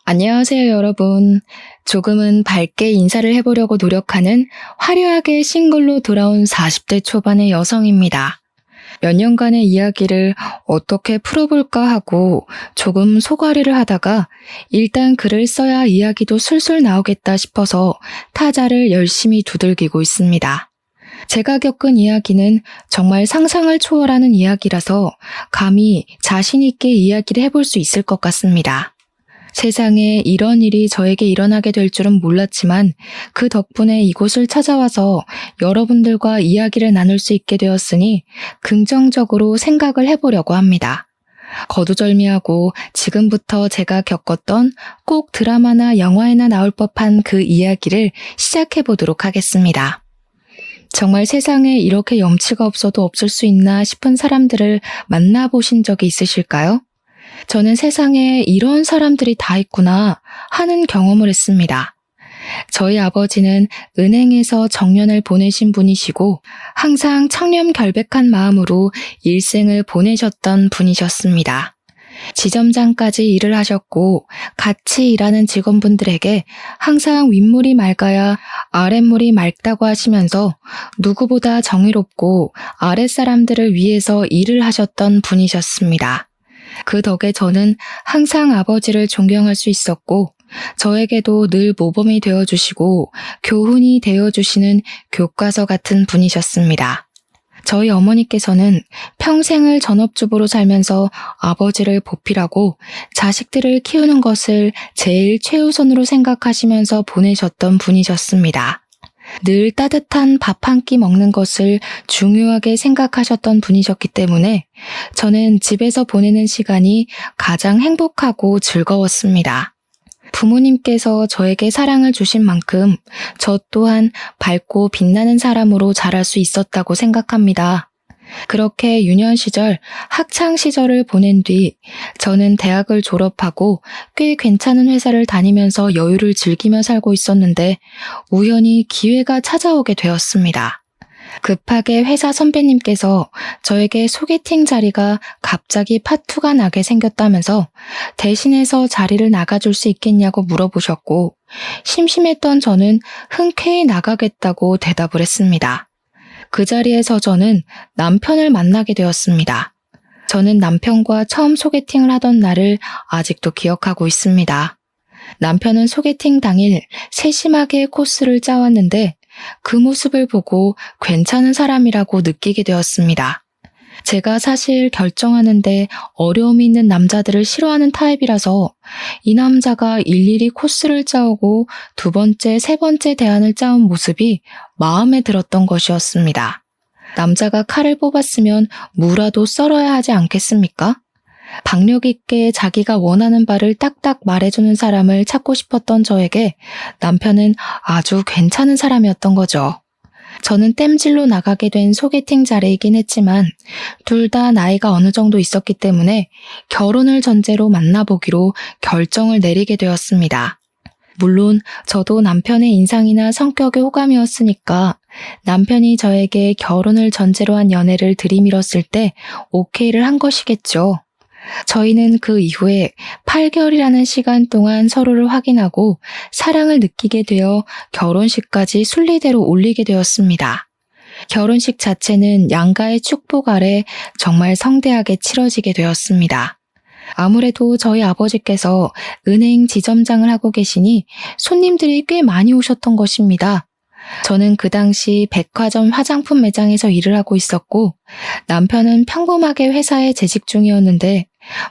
안녕하세요, 여러분. 조금은 밝게 인사를 해보려고 노력하는 화려하게 싱글로 돌아온 40대 초반의 여성입니다. 몇 년간의 이야기를 어떻게 풀어볼까 하고 조금 소가리를 하다가 일단 글을 써야 이야기도 술술 나오겠다 싶어서 타자를 열심히 두들기고 있습니다. 제가 겪은 이야기는 정말 상상을 초월하는 이야기라서 감히 자신 있게 이야기를 해볼 수 있을 것 같습니다. 세상에 이런 일이 저에게 일어나게 될 줄은 몰랐지만 그 덕분에 이곳을 찾아와서 여러분들과 이야기를 나눌 수 있게 되었으니 긍정적으로 생각을 해보려고 합니다. 거두절미하고 지금부터 제가 겪었던 꼭 드라마나 영화에나 나올 법한 그 이야기를 시작해보도록 하겠습니다. 정말 세상에 이렇게 염치가 없어도 없을 수 있나 싶은 사람들을 만나보신 적이 있으실까요? 저는 세상에 이런 사람들이 다 있구나 하는 경험을 했습니다. 저희 아버지는 은행에서 정년을 보내신 분이시고 항상 청렴결백한 마음으로 일생을 보내셨던 분이셨습니다. 지점장까지 일을 하셨고 같이 일하는 직원분들에게 항상 윗물이 맑아야 아랫물이 맑다고 하시면서 누구보다 정의롭고 아랫사람들을 위해서 일을 하셨던 분이셨습니다. 그 덕에 저는 항상 아버지를 존경할 수 있었고 저에게도 늘 모범이 되어주시고 교훈이 되어주시는 교과서 같은 분이셨습니다. 저희 어머니께서는 평생을 전업주부로 살면서 아버지를 보필하고 자식들을 키우는 것을 제일 최우선으로 생각하시면서 보내셨던 분이셨습니다. 늘 따뜻한 밥 한 끼 먹는 것을 중요하게 생각하셨던 분이셨기 때문에 저는 집에서 보내는 시간이 가장 행복하고 즐거웠습니다. 부모님께서 저에게 사랑을 주신 만큼 저 또한 밝고 빛나는 사람으로 자랄 수 있었다고 생각합니다. 그렇게 유년 시절, 학창 시절을 보낸 뒤 저는 대학을 졸업하고 꽤 괜찮은 회사를 다니면서 여유를 즐기며 살고 있었는데 우연히 기회가 찾아오게 되었습니다. 급하게 회사 선배님께서 저에게 소개팅 자리가 갑자기 파투가 나게 생겼다면서 대신해서 자리를 나가줄 수 있겠냐고 물어보셨고 심심했던 저는 흔쾌히 나가겠다고 대답을 했습니다. 그 자리에서 저는 남편을 만나게 되었습니다. 저는 남편과 처음 소개팅을 하던 날을 아직도 기억하고 있습니다. 남편은 소개팅 당일 세심하게 코스를 짜왔는데 그 모습을 보고 괜찮은 사람이라고 느끼게 되었습니다. 제가 사실 결정하는데 어려움이 있는 남자들을 싫어하는 타입이라서 이 남자가 일일이 코스를 짜오고 두 번째, 세 번째 대안을 짜온 모습이 마음에 들었던 것이었습니다. 남자가 칼을 뽑았으면 무라도 썰어야 하지 않겠습니까? 박력 있게 자기가 원하는 바를 딱딱 말해주는 사람을 찾고 싶었던 저에게 남편은 아주 괜찮은 사람이었던 거죠. 저는 땜질로 나가게 된 소개팅 자리이긴 했지만 둘 다 나이가 어느 정도 있었기 때문에 결혼을 전제로 만나보기로 결정을 내리게 되었습니다. 물론 저도 남편의 인상이나 성격에 호감이었으니까 남편이 저에게 결혼을 전제로 한 연애를 들이밀었을 때 오케이를 한 것이겠죠. 저희는 그 이후에 8개월이라는 시간 동안 서로를 확인하고 사랑을 느끼게 되어 결혼식까지 순리대로 올리게 되었습니다. 결혼식 자체는 양가의 축복 아래 정말 성대하게 치러지게 되었습니다. 아무래도 저희 아버지께서 은행 지점장을 하고 계시니 손님들이 꽤 많이 오셨던 것입니다. 저는 그 당시 백화점 화장품 매장에서 일을 하고 있었고 남편은 평범하게 회사에 재직 중이었는데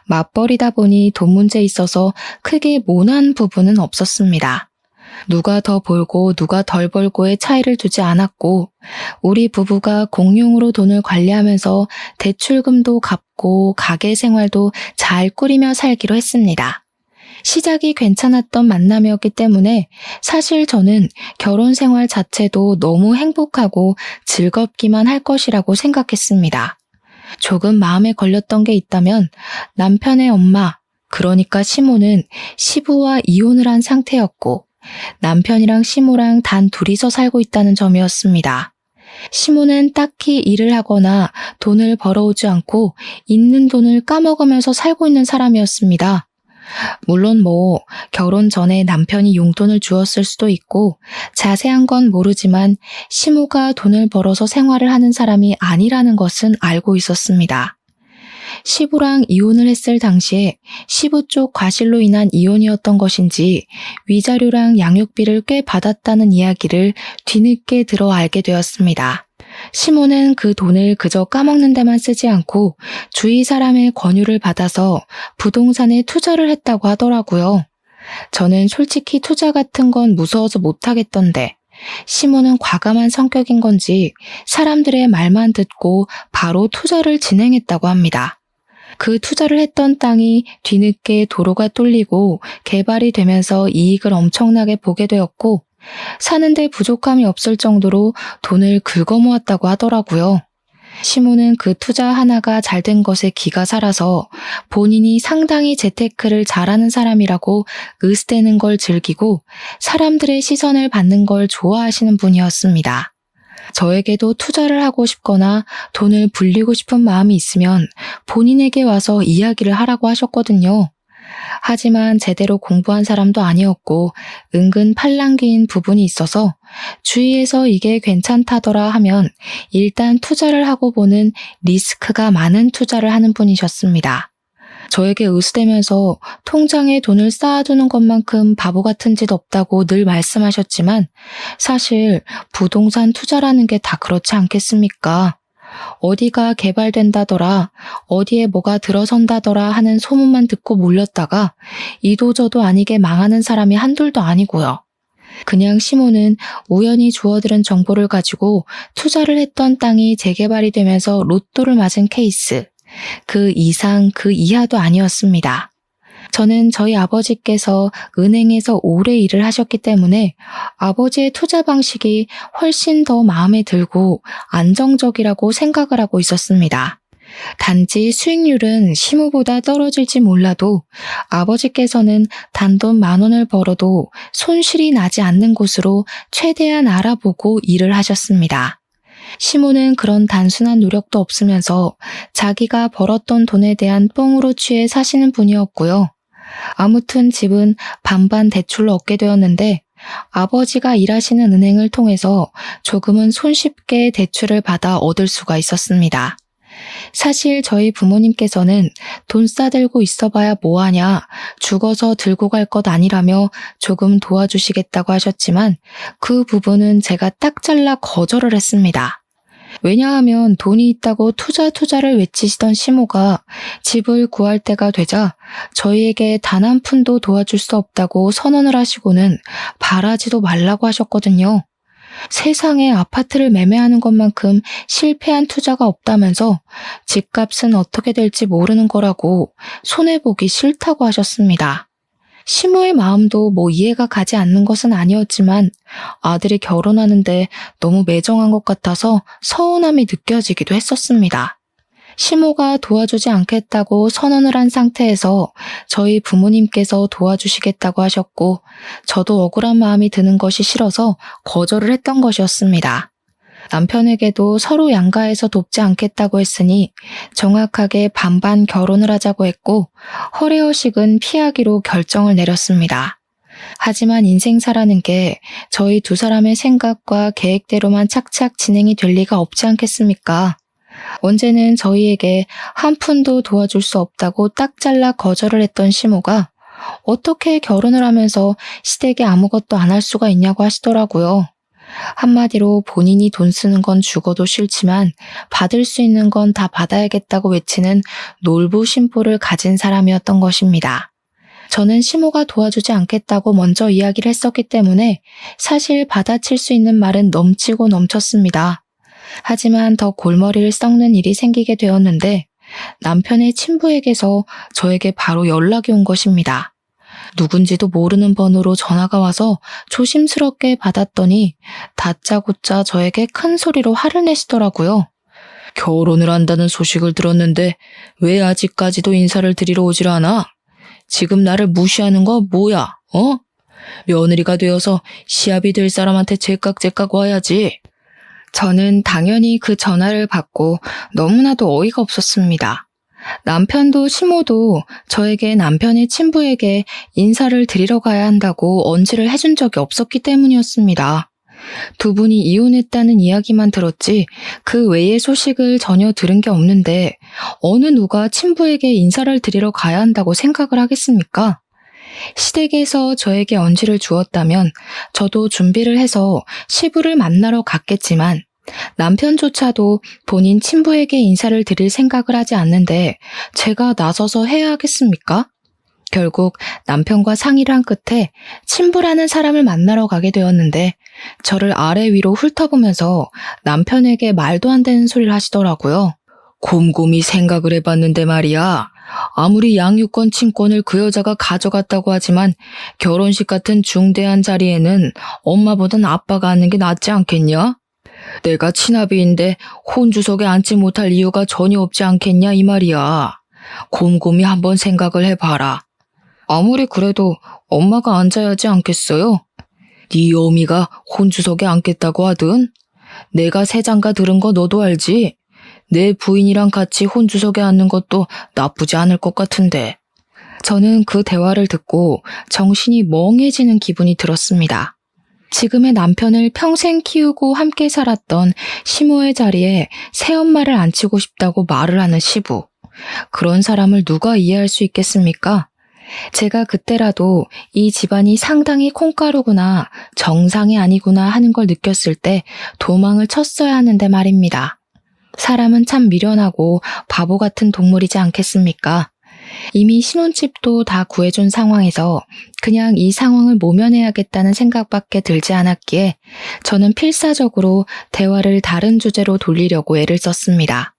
맞벌이다 보니 돈 문제에 있어서 크게 모난 부분은 없었습니다. 누가 더 벌고 누가 덜 벌고의 차이를 두지 않았고 우리 부부가 공용으로 돈을 관리하면서 대출금도 갚고 가게 생활도 잘 꾸리며 살기로 했습니다. 시작이 괜찮았던 만남이었기 때문에 사실 저는 결혼 생활 자체도 너무 행복하고 즐겁기만 할 것이라고 생각했습니다. 조금 마음에 걸렸던 게 있다면 남편의 엄마, 그러니까 시모는 시부와 이혼을 한 상태였고 남편이랑 시모랑 단 둘이서 살고 있다는 점이었습니다. 시모는 딱히 일을 하거나 돈을 벌어오지 않고 있는 돈을 까먹으면서 살고 있는 사람이었습니다. 물론 결혼 전에 남편이 용돈을 주었을 수도 있고 자세한 건 모르지만 시모가 돈을 벌어서 생활을 하는 사람이 아니라는 것은 알고 있었습니다. 시부랑 이혼을 했을 당시에 시부 쪽 과실로 인한 이혼이었던 것인지 위자료랑 양육비를 꽤 받았다는 이야기를 뒤늦게 들어 알게 되었습니다. 시모는 그 돈을 그저 까먹는 데만 쓰지 않고 주위 사람의 권유를 받아서 부동산에 투자를 했다고 하더라고요. 저는 솔직히 투자 같은 건 무서워서 못하겠던데 시모는 과감한 성격인 건지 사람들의 말만 듣고 바로 투자를 진행했다고 합니다. 그 투자를 했던 땅이 뒤늦게 도로가 뚫리고 개발이 되면서 이익을 엄청나게 보게 되었고 사는데 부족함이 없을 정도로 돈을 긁어모았다고 하더라고요. 시모는 그 투자 하나가 잘 된 것에 기가 살아서 본인이 상당히 재테크를 잘하는 사람이라고 으스대는 걸 즐기고 사람들의 시선을 받는 걸 좋아하시는 분이었습니다. 저에게도 투자를 하고 싶거나 돈을 불리고 싶은 마음이 있으면 본인에게 와서 이야기를 하라고 하셨거든요. 하지만 제대로 공부한 사람도 아니었고 은근 팔랑귀인 부분이 있어서 주위에서 이게 괜찮다더라 하면 일단 투자를 하고 보는 리스크가 많은 투자를 하는 분이셨습니다. 저에게 으스대면서 통장에 돈을 쌓아두는 것만큼 바보 같은 짓 없다고 늘 말씀하셨지만 사실 부동산 투자라는 게 다 그렇지 않겠습니까? 어디가 개발된다더라, 어디에 뭐가 들어선다더라 하는 소문만 듣고 몰렸다가 이도저도 아니게 망하는 사람이 한둘도 아니고요. 그냥 시모는 우연히 주워들은 정보를 가지고 투자를 했던 땅이 재개발이 되면서 로또를 맞은 케이스, 그 이상 그 이하도 아니었습니다. 저는 저희 아버지께서 은행에서 오래 일을 하셨기 때문에 아버지의 투자 방식이 훨씬 더 마음에 들고 안정적이라고 생각을 하고 있었습니다. 단지 수익률은 시무보다 떨어질지 몰라도 아버지께서는 단돈 10,000원을 벌어도 손실이 나지 않는 곳으로 최대한 알아보고 일을 하셨습니다. 시모는 그런 단순한 노력도 없으면서 자기가 벌었던 돈에 대한 뽕으로 취해 사시는 분이었고요. 아무튼 집은 반반 대출로 얻게 되었는데 아버지가 일하시는 은행을 통해서 조금은 손쉽게 대출을 받아 얻을 수가 있었습니다. 사실 저희 부모님께서는 돈 싸들고 있어봐야 뭐하냐, 죽어서 들고 갈 것 아니라며 조금 도와주시겠다고 하셨지만 그 부분은 제가 딱 잘라 거절을 했습니다. 왜냐하면 돈이 있다고 투자를 외치시던 시모가 집을 구할 때가 되자 저희에게 단 한 푼도 도와줄 수 없다고 선언을 하시고는 바라지도 말라고 하셨거든요. 세상에 아파트를 매매하는 것만큼 실패한 투자가 없다면서 집값은 어떻게 될지 모르는 거라고 손해보기 싫다고 하셨습니다. 시모의 마음도 이해가 가지 않는 것은 아니었지만 아들이 결혼하는데 너무 매정한 것 같아서 서운함이 느껴지기도 했었습니다. 시모가 도와주지 않겠다고 선언을 한 상태에서 저희 부모님께서 도와주시겠다고 하셨고 저도 억울한 마음이 드는 것이 싫어서 거절을 했던 것이었습니다. 남편에게도 서로 양가해서 돕지 않겠다고 했으니 정확하게 반반 결혼을 하자고 했고 허례허식은 피하기로 결정을 내렸습니다. 하지만 인생사라는 게 저희 두 사람의 생각과 계획대로만 착착 진행이 될 리가 없지 않겠습니까? 언제는 저희에게 한 푼도 도와줄 수 없다고 딱 잘라 거절을 했던 시모가 어떻게 결혼을 하면서 시댁에 아무것도 안 할 수가 있냐고 하시더라고요. 한마디로 본인이 돈 쓰는 건 죽어도 싫지만 받을 수 있는 건 다 받아야겠다고 외치는 놀부심보를 가진 사람이었던 것입니다. 저는 시모가 도와주지 않겠다고 먼저 이야기를 했었기 때문에 사실 받아칠 수 있는 말은 넘치고 넘쳤습니다. 하지만 더 골머리를 썩는 일이 생기게 되었는데 남편의 친부에게서 저에게 바로 연락이 온 것입니다. 누군지도 모르는 번호로 전화가 와서 조심스럽게 받았더니 다짜고짜 저에게 큰 소리로 화를 내시더라고요. 결혼을 한다는 소식을 들었는데 왜 아직까지도 인사를 드리러 오질 않아? 지금 나를 무시하는 거 뭐야? 며느리가 되어서 시합이 될 사람한테 제깍제깍 와야지. 저는 당연히 그 전화를 받고 너무나도 어이가 없었습니다. 남편도 시모도 저에게 남편의 친부에게 인사를 드리러 가야 한다고 언지를 해준 적이 없었기 때문이었습니다. 두 분이 이혼했다는 이야기만 들었지 그 외의 소식을 전혀 들은 게 없는데 어느 누가 친부에게 인사를 드리러 가야 한다고 생각을 하겠습니까? 시댁에서 저에게 언지를 주었다면 저도 준비를 해서 시부를 만나러 갔겠지만 남편조차도 본인 친부에게 인사를 드릴 생각을 하지 않는데 제가 나서서 해야 하겠습니까? 결국 남편과 상의를 한 끝에 친부라는 사람을 만나러 가게 되었는데 저를 아래 위로 훑어보면서 남편에게 말도 안 되는 소리를 하시더라고요. 곰곰이 생각을 해봤는데 말이야. 아무리 양육권 친권을 그 여자가 가져갔다고 하지만 결혼식 같은 중대한 자리에는 엄마보단 아빠가 앉는 게 낫지 않겠냐? 내가 친아비인데 혼주석에 앉지 못할 이유가 전혀 없지 않겠냐 이 말이야. 곰곰이 한번 생각을 해봐라. 아무리 그래도 엄마가 앉아야 하지 않겠어요? 네 어미가 혼주석에 앉겠다고 하든 내가 새장가 들은 거 너도 알지? 내 부인이랑 같이 혼주석에 앉는 것도 나쁘지 않을 것 같은데. 저는 그 대화를 듣고 정신이 멍해지는 기분이 들었습니다. 지금의 남편을 평생 키우고 함께 살았던 시모의 자리에 새엄마를 앉히고 싶다고 말을 하는 시부. 그런 사람을 누가 이해할 수 있겠습니까? 제가 그때라도 이 집안이 상당히 콩가루구나, 정상이 아니구나 하는 걸 느꼈을 때 도망을 쳤어야 하는데 말입니다. 사람은 참 미련하고 바보 같은 동물이지 않겠습니까? 이미 신혼집도 다 구해준 상황에서 그냥 이 상황을 모면해야겠다는 생각밖에 들지 않았기에 저는 필사적으로 대화를 다른 주제로 돌리려고 애를 썼습니다.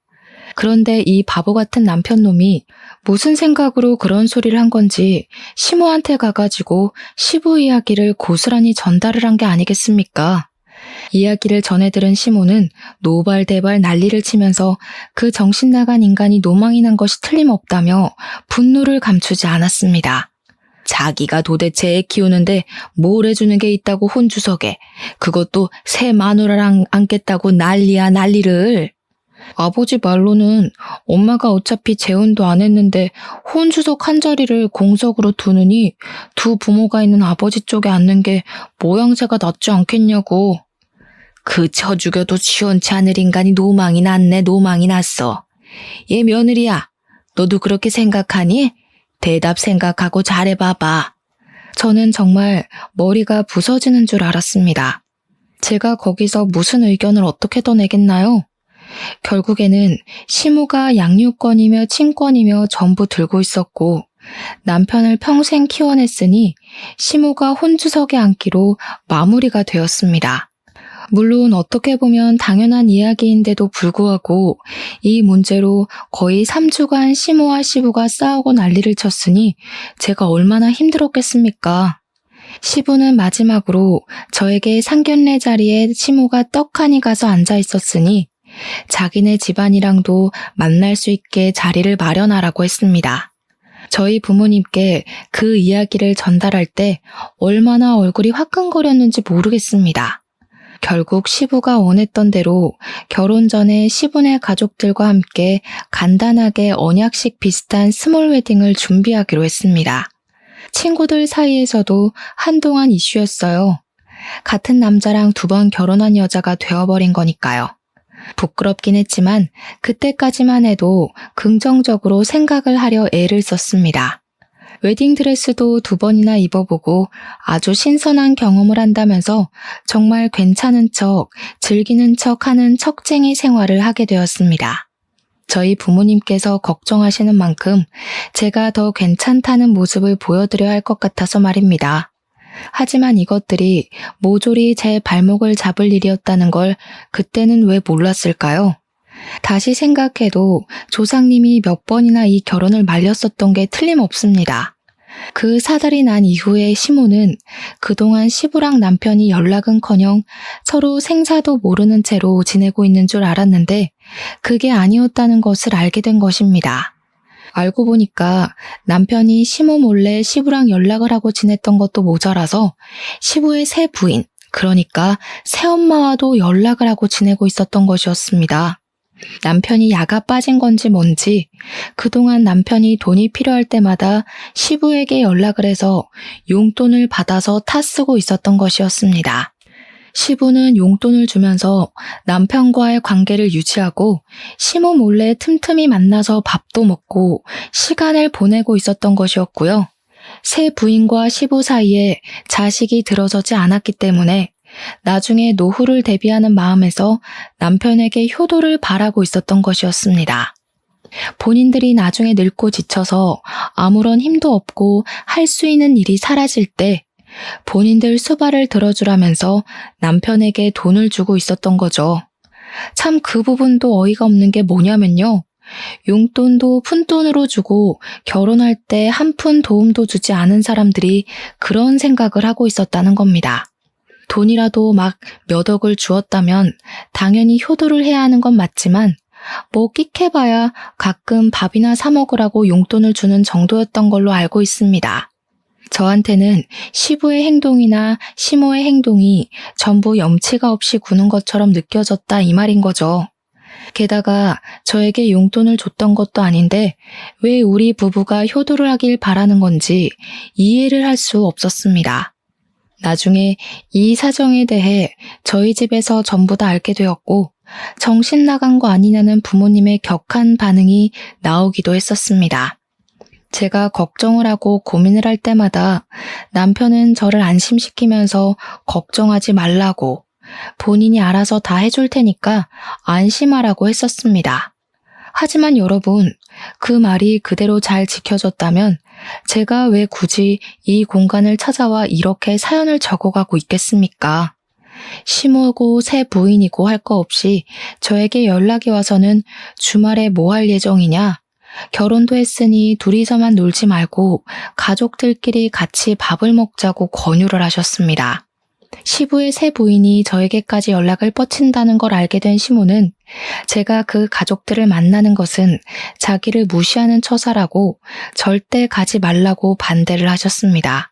그런데 이 바보 같은 남편놈이 무슨 생각으로 그런 소리를 한 건지 시모한테 가가지고 시부 이야기를 고스란히 전달을 한 게 아니겠습니까? 이야기를 전해 들은 시모는 노발대발 난리를 치면서 그 정신 나간 인간이 노망이 난 것이 틀림없다며 분노를 감추지 않았습니다. 자기가 도대체 애 키우는데 뭘 해주는 게 있다고 혼주석에, 그것도 새 마누라랑 앉겠다고 난리야 난리를. 아버지 말로는 엄마가 어차피 재혼도 안 했는데 혼주석 한 자리를 공석으로 두느니 두 부모가 있는 아버지 쪽에 앉는 게 모양새가 낫지 않겠냐고. 그 쳐죽여도 시원치 않을 인간이 노망이 났네. 노망이 났어. 얘 며느리야, 너도 그렇게 생각하니? 대답 생각하고 잘해봐봐. 저는 정말 머리가 부서지는 줄 알았습니다. 제가 거기서 무슨 의견을 어떻게 더 내겠나요? 결국에는 시모가 양육권이며 친권이며 전부 들고 있었고 남편을 평생 키워냈으니 시모가 혼주석에 앉기로 마무리가 되었습니다. 물론 어떻게 보면 당연한 이야기인데도 불구하고 이 문제로 거의 3주간 시모와 시부가 싸우고 난리를 쳤으니 제가 얼마나 힘들었겠습니까? 시부는 마지막으로 저에게 상견례 자리에 시모가 떡하니 가서 앉아 있었으니 자기네 집안이랑도 만날 수 있게 자리를 마련하라고 했습니다. 저희 부모님께 그 이야기를 전달할 때 얼마나 얼굴이 화끈거렸는지 모르겠습니다. 결국 시부가 원했던 대로 결혼 전에 시부네 가족들과 함께 간단하게 언약식 비슷한 스몰 웨딩을 준비하기로 했습니다. 친구들 사이에서도 한동안 이슈였어요. 같은 남자랑 2번 결혼한 여자가 되어버린 거니까요. 부끄럽긴 했지만 그때까지만 해도 긍정적으로 생각을 하려 애를 썼습니다. 웨딩드레스도 2번이나 입어보고 아주 신선한 경험을 한다면서 정말 괜찮은 척, 즐기는 척 하는 척쟁이 생활을 하게 되었습니다. 저희 부모님께서 걱정하시는 만큼 제가 더 괜찮다는 모습을 보여드려야 할 것 같아서 말입니다. 하지만 이것들이 모조리 제 발목을 잡을 일이었다는 걸 그때는 왜 몰랐을까요? 다시 생각해도 조상님이 몇 번이나 이 결혼을 말렸었던 게 틀림없습니다. 그 사달이 난 이후에 시모는 그동안 시부랑 남편이 연락은커녕 서로 생사도 모르는 채로 지내고 있는 줄 알았는데 그게 아니었다는 것을 알게 된 것입니다. 알고 보니까 남편이 시모 몰래 시부랑 연락을 하고 지냈던 것도 모자라서 시부의 새 부인, 그러니까 새엄마와도 연락을 하고 지내고 있었던 것이었습니다. 남편이 야가 빠진 건지 뭔지 그동안 남편이 돈이 필요할 때마다 시부에게 연락을 해서 용돈을 받아서 타쓰고 있었던 것이었습니다. 시부는 용돈을 주면서 남편과의 관계를 유지하고 시모 몰래 틈틈이 만나서 밥도 먹고 시간을 보내고 있었던 것이었고요. 새 부인과 시부 사이에 자식이 들어서지 않았기 때문에 나중에 노후를 대비하는 마음에서 남편에게 효도를 바라고 있었던 것이었습니다. 본인들이 나중에 늙고 지쳐서 아무런 힘도 없고 할 수 있는 일이 사라질 때 본인들 수발을 들어주라면서 남편에게 돈을 주고 있었던 거죠. 참 그 부분도 어이가 없는 게 뭐냐면요. 용돈도 푼돈으로 주고 결혼할 때 한 푼 도움도 주지 않은 사람들이 그런 생각을 하고 있었다는 겁니다. 돈이라도 막 몇 억을 주었다면 당연히 효도를 해야 하는 건 맞지만 뭐 끽해봐야 가끔 밥이나 사 먹으라고 용돈을 주는 정도였던 걸로 알고 있습니다. 저한테는 시부의 행동이나 시모의 행동이 전부 염치가 없이 구는 것처럼 느껴졌다 이 말인 거죠. 게다가 저에게 용돈을 줬던 것도 아닌데 왜 우리 부부가 효도를 하길 바라는 건지 이해를 할 수 없었습니다. 나중에 이 사정에 대해 저희 집에서 전부 다 알게 되었고 정신 나간 거 아니냐는 부모님의 격한 반응이 나오기도 했었습니다. 제가 걱정을 하고 고민을 할 때마다 남편은 저를 안심시키면서 걱정하지 말라고 본인이 알아서 다 해줄 테니까 안심하라고 했었습니다. 하지만 여러분, 그 말이 그대로 잘 지켜졌다면 제가 왜 굳이 이 공간을 찾아와 이렇게 사연을 적어가고 있겠습니까? 시모고 새 부인이고 할 거 없이 저에게 연락이 와서는 주말에 뭐 할 예정이냐? 결혼도 했으니 둘이서만 놀지 말고 가족들끼리 같이 밥을 먹자고 권유를 하셨습니다. 시부의 새 부인이 저에게까지 연락을 뻗친다는 걸 알게 된 시모는 제가 그 가족들을 만나는 것은 자기를 무시하는 처사라고 절대 가지 말라고 반대를 하셨습니다.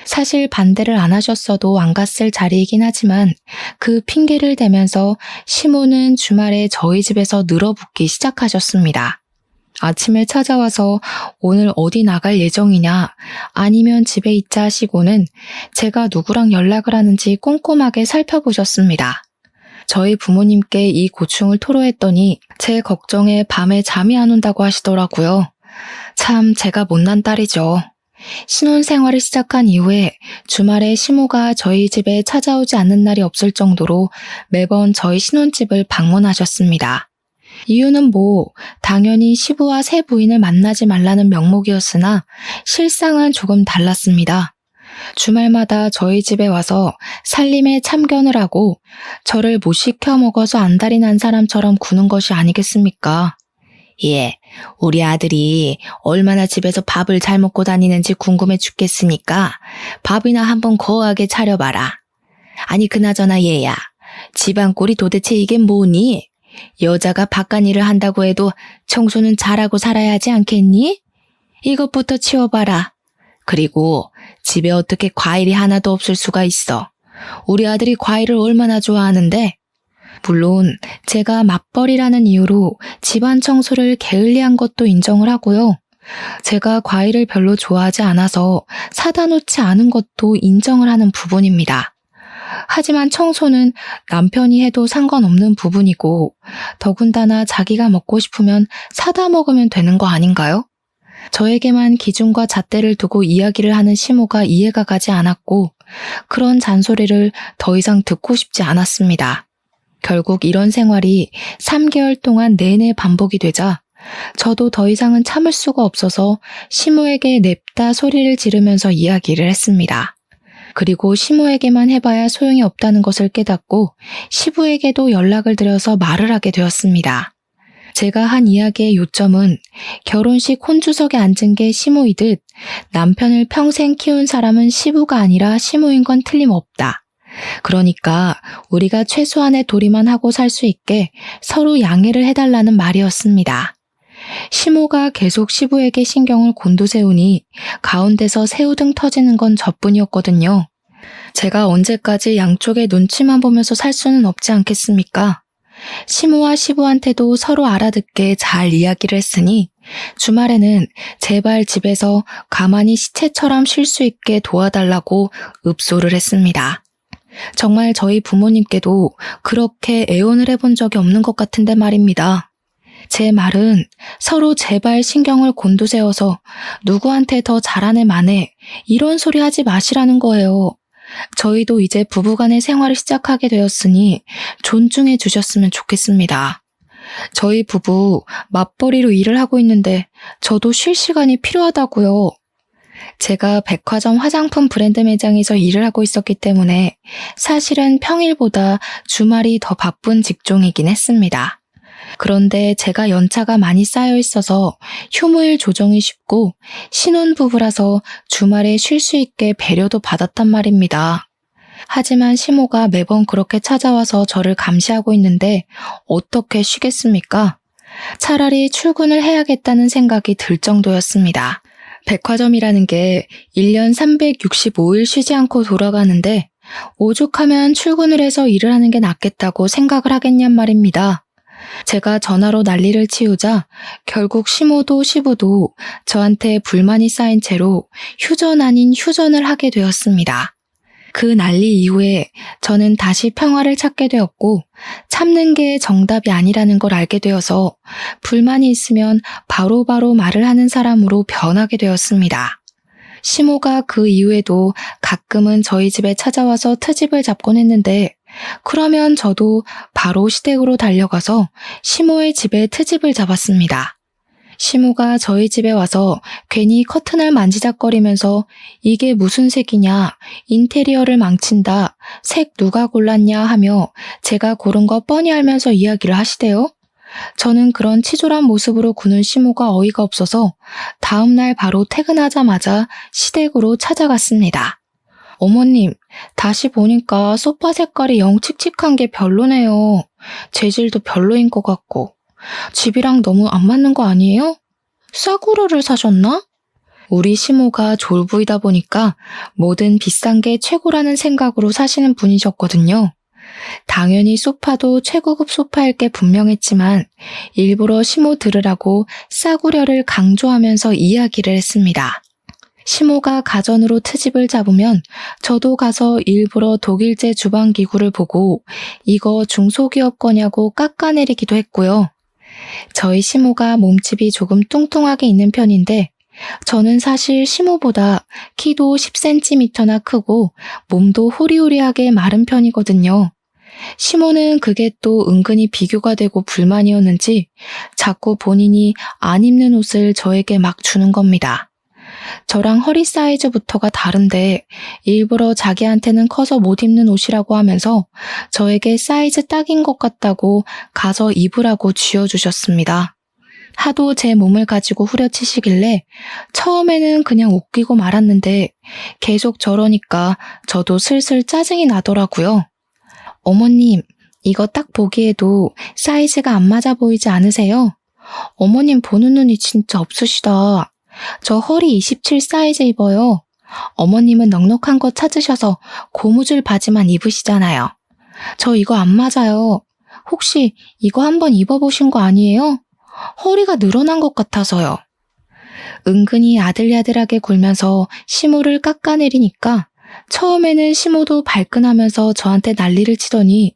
사실 반대를 안 하셨어도 안 갔을 자리이긴 하지만 그 핑계를 대면서 시모는 주말에 저희 집에서 늘어붙기 시작하셨습니다. 아침에 찾아와서 오늘 어디 나갈 예정이냐 아니면 집에 있자 하시고는 제가 누구랑 연락을 하는지 꼼꼼하게 살펴보셨습니다. 저희 부모님께 이 고충을 토로했더니 제 걱정에 밤에 잠이 안 온다고 하시더라고요. 참 제가 못난 딸이죠. 신혼생활을 시작한 이후에 주말에 시모가 저희 집에 찾아오지 않는 날이 없을 정도로 매번 저희 신혼집을 방문하셨습니다. 이유는 당연히 시부와 새 부인을 만나지 말라는 명목이었으나 실상은 조금 달랐습니다. 주말마다 저희 집에 와서 살림에 참견을 하고 저를 못 시켜 먹어서 안달이 난 사람처럼 구는 것이 아니겠습니까? 예, 우리 아들이 얼마나 집에서 밥을 잘 먹고 다니는지 궁금해 죽겠으니까 밥이나 한번 거하게 차려봐라. 아니 그나저나 얘야, 집안 꼴이 도대체 이게 뭐니? 여자가 바깥일을 한다고 해도 청소는 잘하고 살아야 하지 않겠니? 이것부터 치워봐라. 그리고 집에 어떻게 과일이 하나도 없을 수가 있어. 우리 아들이 과일을 얼마나 좋아하는데. 물론 제가 맞벌이라는 이유로 집안 청소를 게을리한 것도 인정을 하고요. 제가 과일을 별로 좋아하지 않아서 사다 놓지 않은 것도 인정을 하는 부분입니다. 하지만 청소는 남편이 해도 상관없는 부분이고 더군다나 자기가 먹고 싶으면 사다 먹으면 되는 거 아닌가요? 저에게만 기준과 잣대를 두고 이야기를 하는 시모가 이해가 가지 않았고 그런 잔소리를 더 이상 듣고 싶지 않았습니다. 결국 이런 생활이 3개월 동안 내내 반복이 되자 저도 더 이상은 참을 수가 없어서 시모에게 냅다 소리를 지르면서 이야기를 했습니다. 그리고 시모에게만 해봐야 소용이 없다는 것을 깨닫고 시부에게도 연락을 드려서 말을 하게 되었습니다. 제가 한 이야기의 요점은 결혼식 혼주석에 앉은 게 시모이듯 남편을 평생 키운 사람은 시부가 아니라 시모인 건 틀림없다. 그러니까 우리가 최소한의 도리만 하고 살 수 있게 서로 양해를 해달라는 말이었습니다. 시모가 계속 시부에게 신경을 곤두세우니 가운데서 새우등 터지는 건 저뿐이었거든요. 제가 언제까지 양쪽의 눈치만 보면서 살 수는 없지 않겠습니까? 시모와 시부한테도 서로 알아듣게 잘 이야기를 했으니 주말에는 제발 집에서 가만히 시체처럼 쉴 수 있게 도와달라고 읍소를 했습니다. 정말 저희 부모님께도 그렇게 애원을 해본 적이 없는 것 같은데 말입니다. 제 말은 서로 제발 신경을 곤두세워서 누구한테 더 잘하네 마네 이런 소리 하지 마시라는 거예요. 저희도 이제 부부간의 생활을 시작하게 되었으니 존중해 주셨으면 좋겠습니다. 저희 부부 맞벌이로 일을 하고 있는데 저도 쉴 시간이 필요하다고요. 제가 백화점 화장품 브랜드 매장에서 일을 하고 있었기 때문에 사실은 평일보다 주말이 더 바쁜 직종이긴 했습니다. 그런데 제가 연차가 많이 쌓여 있어서 휴무일 조정이 쉽고 신혼부부라서 주말에 쉴 수 있게 배려도 받았단 말입니다. 하지만 시모가 매번 그렇게 찾아와서 저를 감시하고 있는데 어떻게 쉬겠습니까? 차라리 출근을 해야겠다는 생각이 들 정도였습니다. 백화점이라는 게 1년 365일 쉬지 않고 돌아가는데 오죽하면 출근을 해서 일을 하는 게 낫겠다고 생각을 하겠냔 말입니다. 제가 전화로 난리를 치우자 결국 시모도 시부도 저한테 불만이 쌓인 채로 휴전 아닌 휴전을 하게 되었습니다. 그 난리 이후에 저는 다시 평화를 찾게 되었고 참는 게 정답이 아니라는 걸 알게 되어서 불만이 있으면 바로바로 말을 하는 사람으로 변하게 되었습니다. 시모가 그 이후에도 가끔은 저희 집에 찾아와서 트집을 잡곤 했는데 그러면 저도 바로 시댁으로 달려가서 시모의 집에 트집을 잡았습니다. 시모가 저희 집에 와서 괜히 커튼을 만지작거리면서 이게 무슨 색이냐, 인테리어를 망친다, 색 누가 골랐냐 하며 제가 고른 거 뻔히 알면서 이야기를 하시대요. 저는 그런 치졸한 모습으로 구는 시모가 어이가 없어서 다음날 바로 퇴근하자마자 시댁으로 찾아갔습니다. 어머님, 다시 보니까 소파 색깔이 영 칙칙한 게 별로네요. 재질도 별로인 것 같고. 집이랑 너무 안 맞는 거 아니에요? 싸구려를 사셨나? 우리 시모가 졸부이다 보니까 뭐든 비싼 게 최고라는 생각으로 사시는 분이셨거든요. 당연히 소파도 최고급 소파일 게 분명했지만 일부러 시모 들으라고 싸구려를 강조하면서 이야기를 했습니다. 시모가 가전으로 트집을 잡으면 저도 가서 일부러 독일제 주방기구를 보고 이거 중소기업 거냐고 깎아내리기도 했고요. 저희 시모가 몸집이 조금 뚱뚱하게 있는 편인데 저는 사실 시모보다 키도 10cm나 크고 몸도 호리호리하게 마른 편이거든요. 시모는 그게 또 은근히 비교가 되고 불만이었는지 자꾸 본인이 안 입는 옷을 저에게 막 주는 겁니다. 저랑 허리 사이즈부터가 다른데 일부러 자기한테는 커서 못 입는 옷이라고 하면서 저에게 사이즈 딱인 것 같다고 가서 입으라고 쥐어주셨습니다. 하도 제 몸을 가지고 후려치시길래 처음에는 그냥 웃기고 말았는데 계속 저러니까 저도 슬슬 짜증이 나더라고요. 어머님, 이거 딱 보기에도 사이즈가 안 맞아 보이지 않으세요? 어머님 보는 눈이 진짜 없으시다. 저 허리 27 사이즈 입어요. 어머님은 넉넉한 거 찾으셔서 고무줄 바지만 입으시잖아요. 저 이거 안 맞아요. 혹시 이거 한번 입어보신 거 아니에요? 허리가 늘어난 것 같아서요. 은근히 아들야들하게 굴면서 시모를 깎아내리니까 처음에는 시모도 발끈하면서 저한테 난리를 치더니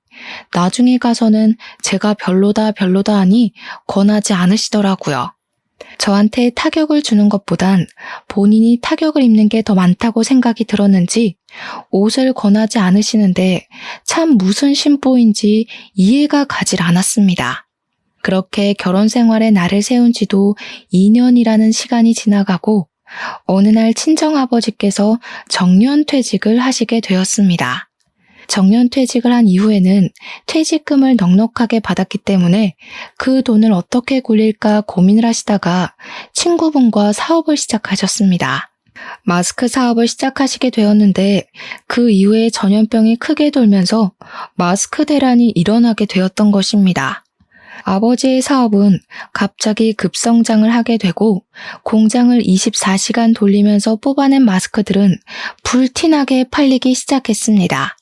나중에 가서는 제가 별로다 하니 권하지 않으시더라고요. 저한테 타격을 주는 것보단 본인이 타격을 입는 게 더 많다고 생각이 들었는지 옷을 권하지 않으시는데 참 무슨 심보인지 이해가 가질 않았습니다. 그렇게 결혼 생활에 날을 세운 지도 2년이라는 시간이 지나가고 어느 날 친정아버지께서 정년퇴직을 하시게 되었습니다. 정년퇴직을 한 이후에는 퇴직금을 넉넉하게 받았기 때문에 그 돈을 어떻게 굴릴까 고민을 하시다가 친구분과 사업을 시작하셨습니다. 마스크 사업을 시작하시게 되었는데 그 이후에 전염병이 크게 돌면서 마스크 대란이 일어나게 되었던 것입니다. 아버지의 사업은 갑자기 급성장을 하게 되고 공장을 24시간 돌리면서 뽑아낸 마스크들은 불티나게 팔리기 시작했습니다.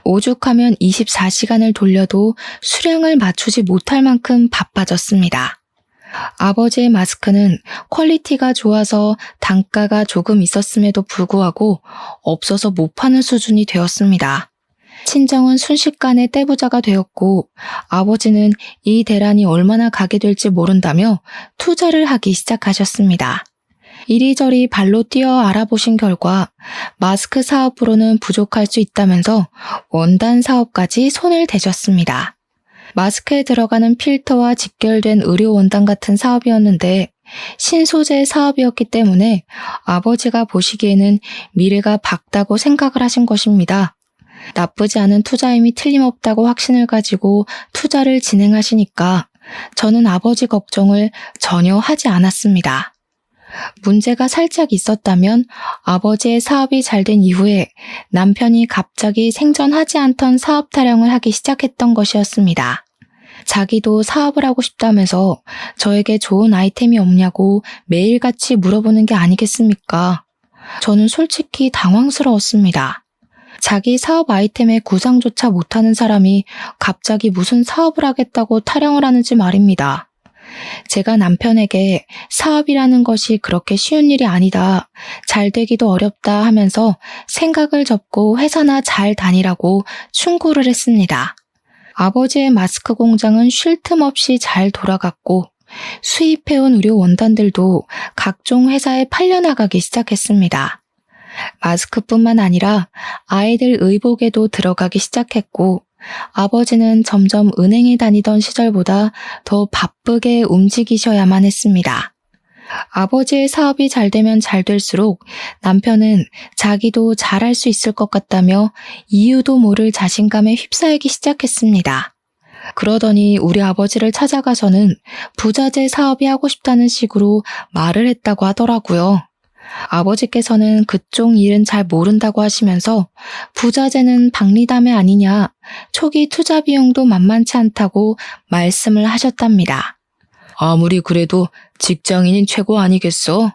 오죽하면 24시간을 돌려도 수량을 맞추지 못할 만큼 바빠졌습니다. 아버지의 마스크는 퀄리티가 좋아서 단가가 조금 있었음에도 불구하고 없어서 못 파는 수준이 되었습니다. 친정은 순식간에 떼부자가 되었고 아버지는 이 대란이 얼마나 가게 될지 모른다며 투자를 하기 시작하셨습니다. 이리저리 발로 뛰어 알아보신 결과 마스크 사업으로는 부족할 수 있다면서 원단 사업까지 손을 대셨습니다. 마스크에 들어가는 필터와 직결된 의료 원단 같은 사업이었는데 신소재 사업이었기 때문에 아버지가 보시기에는 미래가 밝다고 생각을 하신 것입니다. 나쁘지 않은 투자임이 틀림없다고 확신을 가지고 투자를 진행하시니까 저는 아버지 걱정을 전혀 하지 않았습니다. 문제가 살짝 있었다면 아버지의 사업이 잘 된 이후에 남편이 갑자기 생전하지 않던 사업 타령을 하기 시작했던 것이었습니다. 자기도 사업을 하고 싶다면서 저에게 좋은 아이템이 없냐고 매일같이 물어보는 게 아니겠습니까? 저는 솔직히 당황스러웠습니다. 자기 사업 아이템의 구상조차 못하는 사람이 갑자기 무슨 사업을 하겠다고 타령을 하는지 말입니다. 제가 남편에게 사업이라는 것이 그렇게 쉬운 일이 아니다, 잘 되기도 어렵다 하면서 생각을 접고 회사나 잘 다니라고 충고를 했습니다. 아버지의 마스크 공장은 쉴 틈 없이 잘 돌아갔고 수입해온 의료 원단들도 각종 회사에 팔려나가기 시작했습니다. 마스크뿐만 아니라 아이들 의복에도 들어가기 시작했고 아버지는 점점 은행에 다니던 시절보다 더 바쁘게 움직이셔야만 했습니다. 아버지의 사업이 잘 되면 잘 될수록 남편은 자기도 잘할 수 있을 것 같다며 이유도 모를 자신감에 휩싸이기 시작했습니다. 그러더니 우리 아버지를 찾아가서는 부자재 사업이 하고 싶다는 식으로 말을 했다고 하더라고요. 아버지께서는 그쪽 일은 잘 모른다고 하시면서 부자재는 박리담회 아니냐, 초기 투자 비용도 만만치 않다고 말씀을 하셨답니다. 아무리 그래도 직장인인 최고 아니겠어?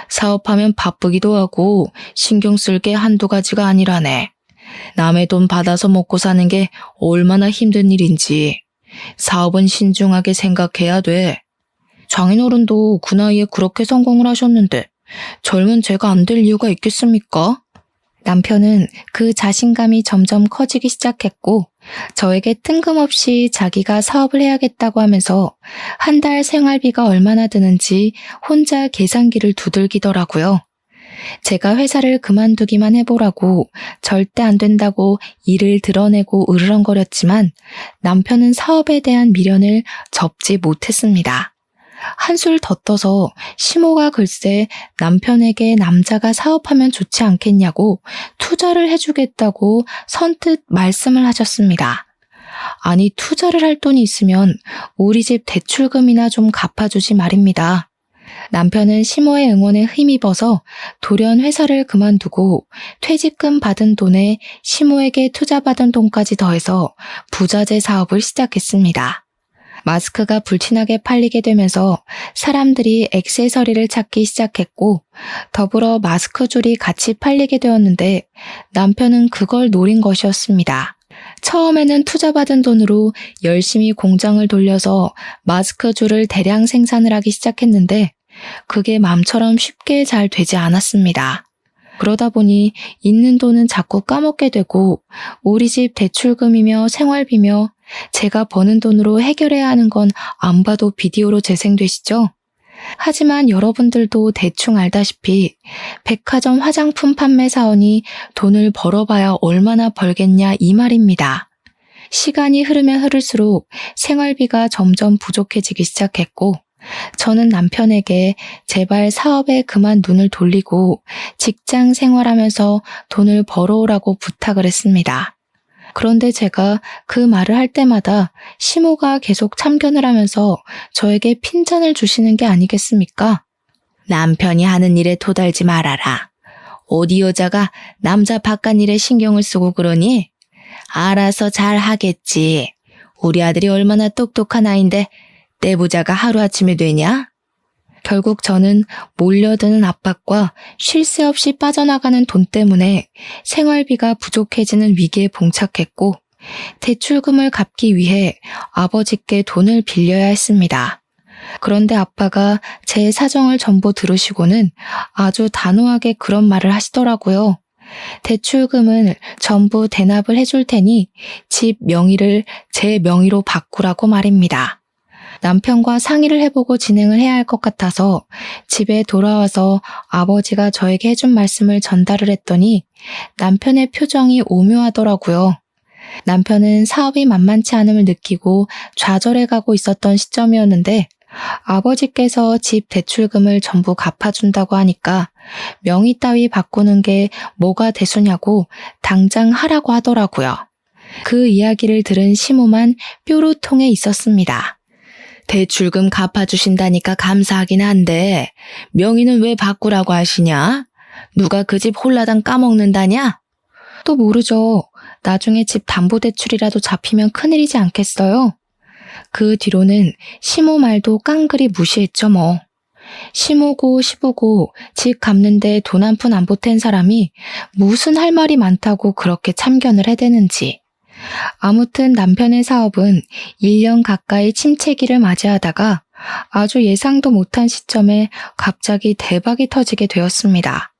사업하면 바쁘기도 하고 신경 쓸 게 한두 가지가 아니라네. 남의 돈 받아서 먹고 사는 게 얼마나 힘든 일인지 사업은 신중하게 생각해야 돼. 장인어른도 그 나이에 그렇게 성공을 하셨는데 젊은 제가 안 될 이유가 있겠습니까? 남편은 그 자신감이 점점 커지기 시작했고 저에게 뜬금없이 자기가 사업을 해야겠다고 하면서 한 달 생활비가 얼마나 드는지 혼자 계산기를 두들기더라고요. 제가 회사를 그만두기만 해보라고 절대 안 된다고 일을 드러내고 으르렁거렸지만 남편은 사업에 대한 미련을 접지 못했습니다. 한술 더 떠서 시모가 글쎄 남편에게 남자가 사업하면 좋지 않겠냐고 투자를 해주겠다고 선뜻 말씀을 하셨습니다. 아니 투자를 할 돈이 있으면 우리 집 대출금이나 좀 갚아주지 말입니다. 남편은 시모의 응원에 힘입어서 돌연 회사를 그만두고 퇴직금 받은 돈에 시모에게 투자받은 돈까지 더해서 부자재 사업을 시작했습니다. 마스크가 불티나게 팔리게 되면서 사람들이 액세서리를 찾기 시작했고 더불어 마스크 줄이 같이 팔리게 되었는데 남편은 그걸 노린 것이었습니다. 처음에는 투자받은 돈으로 열심히 공장을 돌려서 마스크 줄을 대량 생산을 하기 시작했는데 그게 맘처럼 쉽게 잘 되지 않았습니다. 그러다 보니 있는 돈은 자꾸 까먹게 되고 우리 집 대출금이며 생활비며 제가 버는 돈으로 해결해야 하는 건 안 봐도 비디오로 재생되시죠? 하지만 여러분들도 대충 알다시피 백화점 화장품 판매 사원이 돈을 벌어봐야 얼마나 벌겠냐 이 말입니다. 시간이 흐르면 흐를수록 생활비가 점점 부족해지기 시작했고 저는 남편에게 제발 사업에 그만 눈을 돌리고 직장 생활하면서 돈을 벌어오라고 부탁을 했습니다. 그런데 제가 그 말을 할 때마다 시모가 계속 참견을 하면서 저에게 핀잔을 주시는 게 아니겠습니까? 남편이 하는 일에 토달지 말아라. 어디 여자가 남자 바깥 일에 신경을 쓰고 그러니? 알아서 잘 하겠지. 우리 아들이 얼마나 똑똑한 아인데 떼부자가 하루아침에 되냐? 결국 저는 몰려드는 압박과 쉴 새 없이 빠져나가는 돈 때문에 생활비가 부족해지는 위기에 봉착했고 대출금을 갚기 위해 아버지께 돈을 빌려야 했습니다. 그런데 아빠가 제 사정을 전부 들으시고는 아주 단호하게 그런 말을 하시더라고요. 대출금은 전부 대납을 해줄 테니 집 명의를 제 명의로 바꾸라고 말입니다. 남편과 상의를 해보고 진행을 해야 할 것 같아서 집에 돌아와서 아버지가 저에게 해준 말씀을 전달을 했더니 남편의 표정이 오묘하더라고요. 남편은 사업이 만만치 않음을 느끼고 좌절해가고 있었던 시점이었는데 아버지께서 집 대출금을 전부 갚아준다고 하니까 명의 따위 바꾸는 게 뭐가 대수냐고 당장 하라고 하더라고요. 그 이야기를 들은 시모만 뾰루통에 있었습니다. 대출금 갚아주신다니까 감사하긴 한데 명의는 왜 바꾸라고 하시냐? 누가 그 집 홀라당 까먹는다냐? 또 모르죠. 나중에 집 담보대출이라도 잡히면 큰일이지 않겠어요? 그 뒤로는 시모 말도 깡그리 무시했죠 뭐. 시모고 시부고 집 갚는데 돈 한 푼 안 보탠 사람이 무슨 할 말이 많다고 그렇게 참견을 해대는지. 아무튼 남편의 사업은 1년 가까이 침체기를 맞이하다가 아주 예상도 못한 시점에 갑자기 대박이 터지게 되었습니다.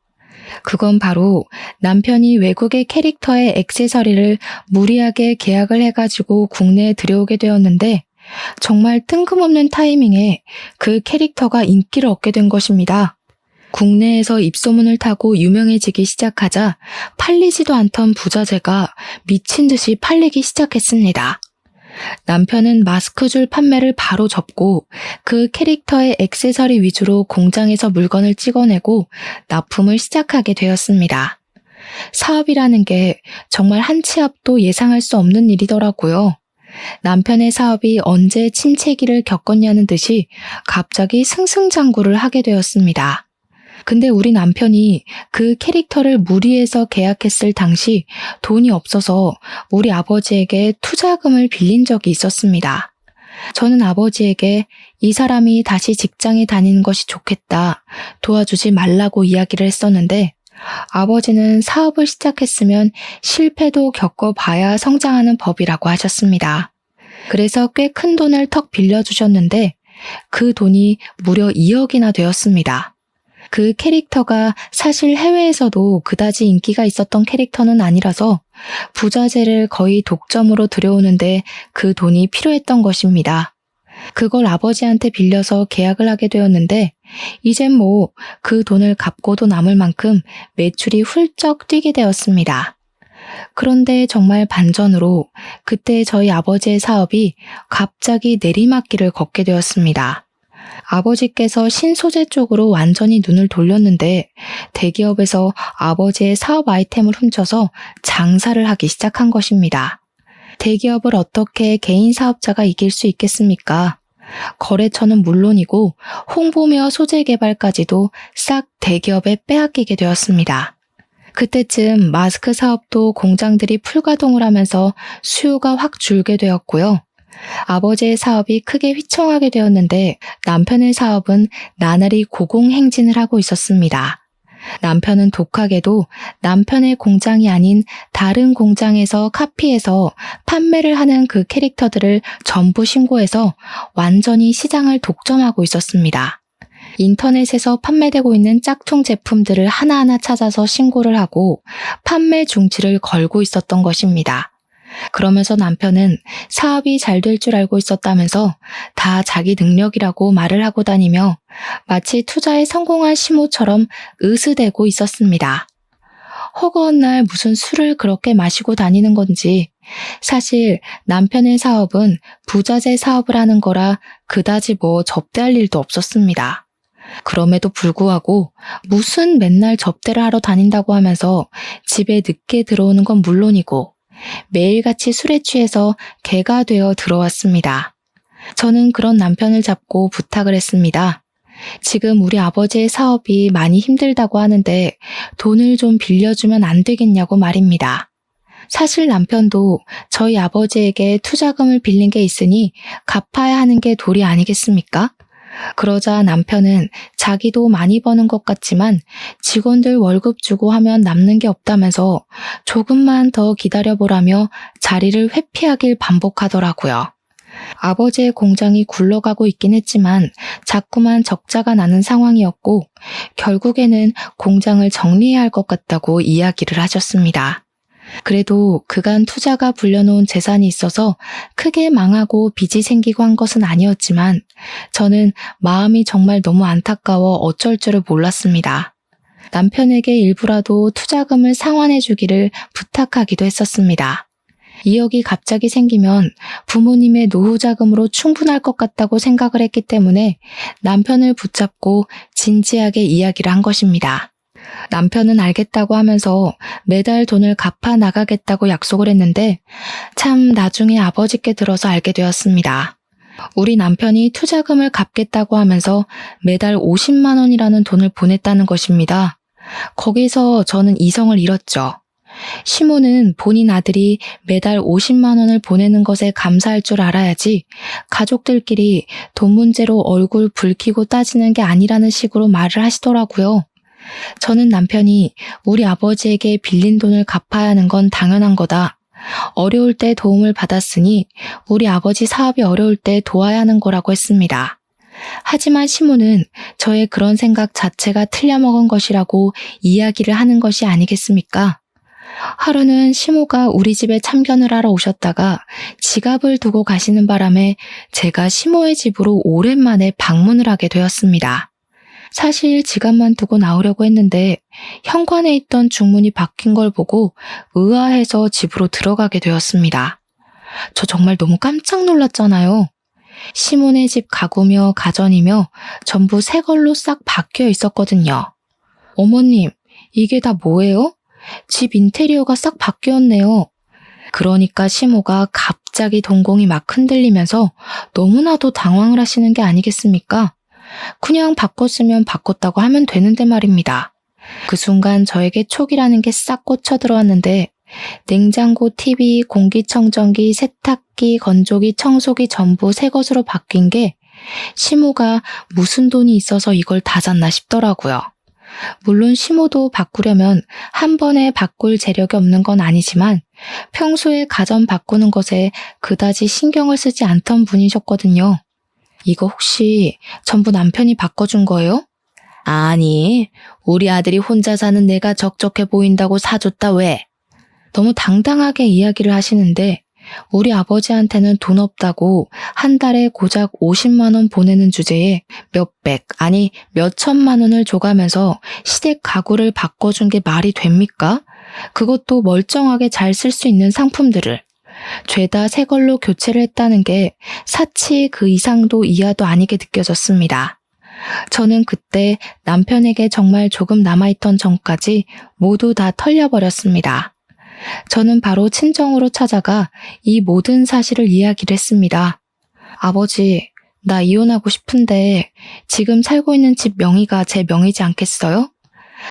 그건 바로 남편이 외국의 캐릭터의 액세서리를 무리하게 계약을 해가지고 국내에 들여오게 되었는데 정말 뜬금없는 타이밍에 그 캐릭터가 인기를 얻게 된 것입니다. 국내에서 입소문을 타고 유명해지기 시작하자 팔리지도 않던 부자재가 미친 듯이 팔리기 시작했습니다. 남편은 마스크줄 판매를 바로 접고 그 캐릭터의 액세서리 위주로 공장에서 물건을 찍어내고 납품을 시작하게 되었습니다. 사업이라는 게 정말 한 치 앞도 예상할 수 없는 일이더라고요. 남편의 사업이 언제 침체기를 겪었냐는 듯이 갑자기 승승장구를 하게 되었습니다. 근데 우리 남편이 그 캐릭터를 무리해서 계약했을 당시 돈이 없어서 우리 아버지에게 투자금을 빌린 적이 있었습니다. 저는 아버지에게 이 사람이 다시 직장에 다니는 것이 좋겠다, 도와주지 말라고 이야기를 했었는데 아버지는 사업을 시작했으면 실패도 겪어봐야 성장하는 법이라고 하셨습니다. 그래서 꽤 큰 돈을 턱 빌려주셨는데 그 돈이 무려 2억이나 되었습니다. 그 캐릭터가 사실 해외에서도 그다지 인기가 있었던 캐릭터는 아니라서 부자재를 거의 독점으로 들여오는데 그 돈이 필요했던 것입니다. 그걸 아버지한테 빌려서 계약을 하게 되었는데 이젠 뭐 그 돈을 갚고도 남을 만큼 매출이 훌쩍 뛰게 되었습니다. 그런데 정말 반전으로 그때 저희 아버지의 사업이 갑자기 내리막길을 걷게 되었습니다. 아버지께서 신소재 쪽으로 완전히 눈을 돌렸는데 대기업에서 아버지의 사업 아이템을 훔쳐서 장사를 하기 시작한 것입니다. 대기업을 어떻게 개인 사업자가 이길 수 있겠습니까? 거래처는 물론이고 홍보며 소재 개발까지도 싹 대기업에 빼앗기게 되었습니다. 그때쯤 마스크 사업도 공장들이 풀가동을 하면서 수요가 확 줄게 되었고요. 아버지의 사업이 크게 휘청하게 되었는데 남편의 사업은 나날이 고공행진을 하고 있었습니다. 남편은 독하게도 남편의 공장이 아닌 다른 공장에서 카피해서 판매를 하는 그 캐릭터들을 전부 신고해서 완전히 시장을 독점하고 있었습니다. 인터넷에서 판매되고 있는 짝퉁 제품들을 하나하나 찾아서 신고를 하고 판매 중지를 걸고 있었던 것입니다. 그러면서 남편은 사업이 잘 될 줄 알고 있었다면서 다 자기 능력이라고 말을 하고 다니며 마치 투자에 성공한 시모처럼 으스대고 있었습니다. 허구한 날 무슨 술을 그렇게 마시고 다니는 건지 사실 남편의 사업은 부자재 사업을 하는 거라 그다지 뭐 접대할 일도 없었습니다. 그럼에도 불구하고 무슨 맨날 접대를 하러 다닌다고 하면서 집에 늦게 들어오는 건 물론이고 매일같이 술에 취해서 개가 되어 들어왔습니다. 저는 그런 남편을 잡고 부탁을 했습니다. 지금 우리 아버지의 사업이 많이 힘들다고 하는데 돈을 좀 빌려주면 안 되겠냐고 말입니다. 사실 남편도 저희 아버지에게 투자금을 빌린 게 있으니 갚아야 하는 게 도리 아니겠습니까? 그러자 남편은 자기도 많이 버는 것 같지만 직원들 월급 주고 하면 남는 게 없다면서 조금만 더 기다려보라며 자리를 회피하길 반복하더라고요. 아버지의 공장이 굴러가고 있긴 했지만 자꾸만 적자가 나는 상황이었고 결국에는 공장을 정리해야 할 것 같다고 이야기를 하셨습니다. 그래도 그간 투자가 불려놓은 재산이 있어서 크게 망하고 빚이 생기고 한 것은 아니었지만 저는 마음이 정말 너무 안타까워 어쩔 줄을 몰랐습니다. 남편에게 일부라도 투자금을 상환해 주기를 부탁하기도 했었습니다. 2억이 갑자기 생기면 부모님의 노후 자금으로 충분할 것 같다고 생각을 했기 때문에 남편을 붙잡고 진지하게 이야기를 한 것입니다. 남편은 알겠다고 하면서 매달 돈을 갚아 나가겠다고 약속을 했는데 참 나중에 아버지께 들어서 알게 되었습니다. 우리 남편이 투자금을 갚겠다고 하면서 매달 50만 원이라는 돈을 보냈다는 것입니다. 거기서 저는 이성을 잃었죠. 시모는 본인 아들이 매달 50만 원을 보내는 것에 감사할 줄 알아야지 가족들끼리 돈 문제로 얼굴 붉히고 따지는 게 아니라는 식으로 말을 하시더라고요. 저는 남편이 우리 아버지에게 빌린 돈을 갚아야 하는 건 당연한 거다. 어려울 때 도움을 받았으니 우리 아버지 사업이 어려울 때 도와야 하는 거라고 했습니다. 하지만 시모는 저의 그런 생각 자체가 틀려먹은 것이라고 이야기를 하는 것이 아니겠습니까? 하루는 시모가 우리 집에 참견을 하러 오셨다가 지갑을 두고 가시는 바람에 제가 시모의 집으로 오랜만에 방문을 하게 되었습니다. 사실 지갑만 두고 나오려고 했는데 현관에 있던 중문이 바뀐 걸 보고 의아해서 집으로 들어가게 되었습니다. 저 정말 너무 깜짝 놀랐잖아요. 시몬의 집 가구며 가전이며 전부 새 걸로 싹 바뀌어 있었거든요. 어머님, 이게 다 뭐예요? 집 인테리어가 싹 바뀌었네요. 그러니까 시모가 갑자기 동공이 막 흔들리면서 너무나도 당황을 하시는 게 아니겠습니까? 그냥 바꿨으면 바꿨다고 하면 되는데 말입니다. 그 순간 저에게 촉이라는 게 싹 꽂혀 들어왔는데 냉장고, TV, 공기청정기, 세탁기, 건조기, 청소기 전부 새 것으로 바뀐 게 시모가 무슨 돈이 있어서 이걸 다 샀나 싶더라고요. 물론 시모도 바꾸려면 한 번에 바꿀 재력이 없는 건 아니지만 평소에 가전 바꾸는 것에 그다지 신경을 쓰지 않던 분이셨거든요. 이거 혹시 전부 남편이 바꿔준 거예요? 아니, 우리 아들이 혼자 사는 내가 적적해 보인다고 사줬다 왜? 너무 당당하게 이야기를 하시는데 우리 아버지한테는 돈 없다고 한 달에 고작 50만 원 보내는 주제에 몇백, 아니 몇천만 원을 줘가면서 시댁 가구를 바꿔준 게 말이 됩니까? 그것도 멀쩡하게 잘 쓸 수 있는 상품들을. 죄다 새 걸로 교체를 했다는 게 사치 그 이상도 이하도 아니게 느껴졌습니다. 저는 그때 남편에게 정말 조금 남아있던 정까지 모두 다 털려버렸습니다. 저는 바로 친정으로 찾아가 이 모든 사실을 이야기를 했습니다. 아버지, 나 이혼하고 싶은데 지금 살고 있는 집 명의가 제 명의지 않겠어요?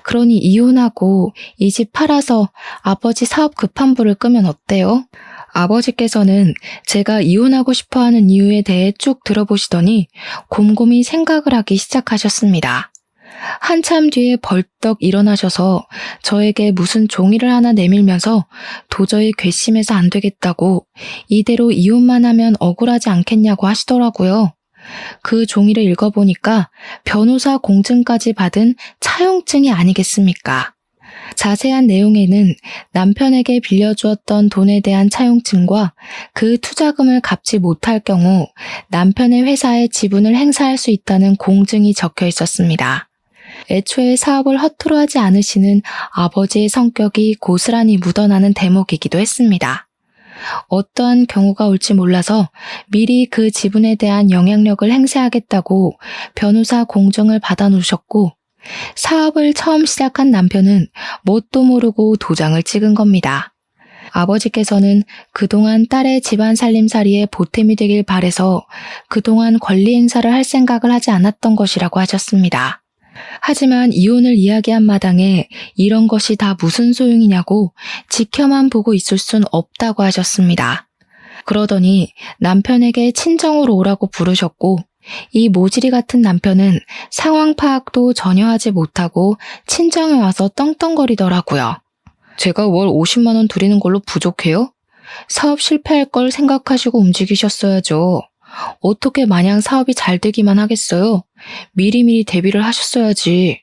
그러니 이혼하고 이 집 팔아서 아버지 사업 급한불을 끄면 어때요? 아버지께서는 제가 이혼하고 싶어하는 이유에 대해 쭉 들어보시더니 곰곰이 생각을 하기 시작하셨습니다. 한참 뒤에 벌떡 일어나셔서 저에게 무슨 종이를 하나 내밀면서 도저히 괘씸해서 안 되겠다고 이대로 이혼만 하면 억울하지 않겠냐고 하시더라고요. 그 종이를 읽어보니까 변호사 공증까지 받은 차용증이 아니겠습니까? 자세한 내용에는 남편에게 빌려주었던 돈에 대한 차용증과 그 투자금을 갚지 못할 경우 남편의 회사에 지분을 행사할 수 있다는 공증이 적혀 있었습니다. 애초에 사업을 허투루 하지 않으시는 아버지의 성격이 고스란히 묻어나는 대목이기도 했습니다. 어떠한 경우가 올지 몰라서 미리 그 지분에 대한 영향력을 행사하겠다고 변호사 공증을 받아놓으셨고 사업을 처음 시작한 남편은 뭣도 모르고 도장을 찍은 겁니다. 아버지께서는 그동안 딸의 집안 살림살이에 보탬이 되길 바래서 그동안 권리 행사를 할 생각을 하지 않았던 것이라고 하셨습니다. 하지만 이혼을 이야기한 마당에 이런 것이 다 무슨 소용이냐고 지켜만 보고 있을 순 없다고 하셨습니다. 그러더니 남편에게 친정으로 오라고 부르셨고 이 모질이 같은 남편은 상황 파악도 전혀 하지 못하고 친정에 와서 떵떵거리더라고요. 제가 월 50만 원 드리는 걸로 부족해요? 사업 실패할 걸 생각하시고 움직이셨어야죠. 어떻게 마냥 사업이 잘 되기만 하겠어요? 미리미리 대비를 하셨어야지.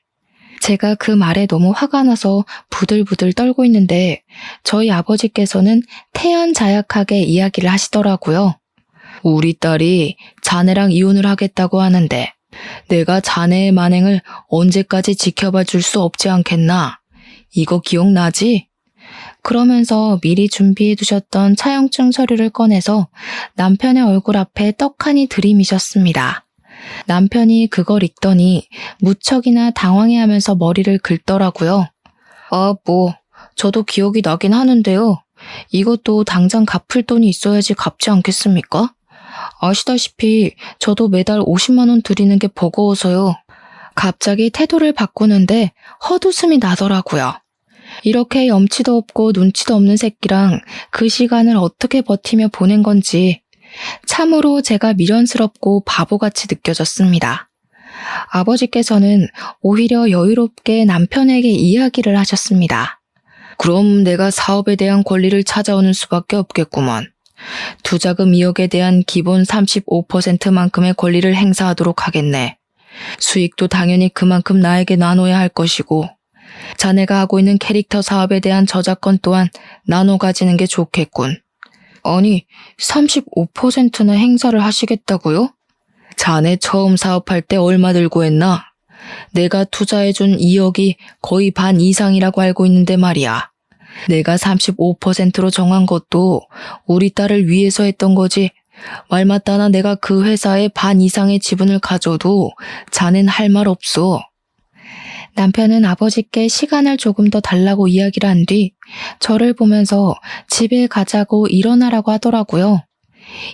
제가 그 말에 너무 화가 나서 부들부들 떨고 있는데 저희 아버지께서는 태연자약하게 이야기를 하시더라고요. 우리 딸이 자네랑 이혼을 하겠다고 하는데 내가 자네의 만행을 언제까지 지켜봐 줄 수 없지 않겠나? 이거 기억나지? 그러면서 미리 준비해 두셨던 차용증 서류를 꺼내서 남편의 얼굴 앞에 떡하니 들이미셨습니다. 남편이 그걸 읽더니 무척이나 당황해하면서 머리를 긁더라고요. 저도 기억이 나긴 하는데요. 이것도 당장 갚을 돈이 있어야지 갚지 않겠습니까? 아시다시피 저도 매달 50만 원 드리는 게 버거워서요. 갑자기 태도를 바꾸는데 헛웃음이 나더라고요. 이렇게 염치도 없고 눈치도 없는 새끼랑 그 시간을 어떻게 버티며 보낸 건지 참으로 제가 미련스럽고 바보같이 느껴졌습니다. 아버지께서는 오히려 여유롭게 남편에게 이야기를 하셨습니다. 그럼 내가 사업에 대한 권리를 찾아오는 수밖에 없겠구먼. 투자금 2억에 대한 기본 35%만큼의 권리를 행사하도록 하겠네. 수익도 당연히 그만큼 나에게 나눠야 할 것이고 자네가 하고 있는 캐릭터 사업에 대한 저작권 또한 나눠 가지는 게 좋겠군. 아니, 35%나 행사를 하시겠다고요? 자네 처음 사업할 때 얼마 들고 했나? 내가 투자해준 2억이 거의 반 이상이라고 알고 있는데 말이야. 내가 35%로 정한 것도 우리 딸을 위해서 했던 거지. 말 맞다나 내가 그 회사의 반 이상의 지분을 가져도 자넨 할 말 없어. 남편은 아버지께 시간을 조금 더 달라고 이야기를 한 뒤 저를 보면서 집에 가자고 일어나라고 하더라고요.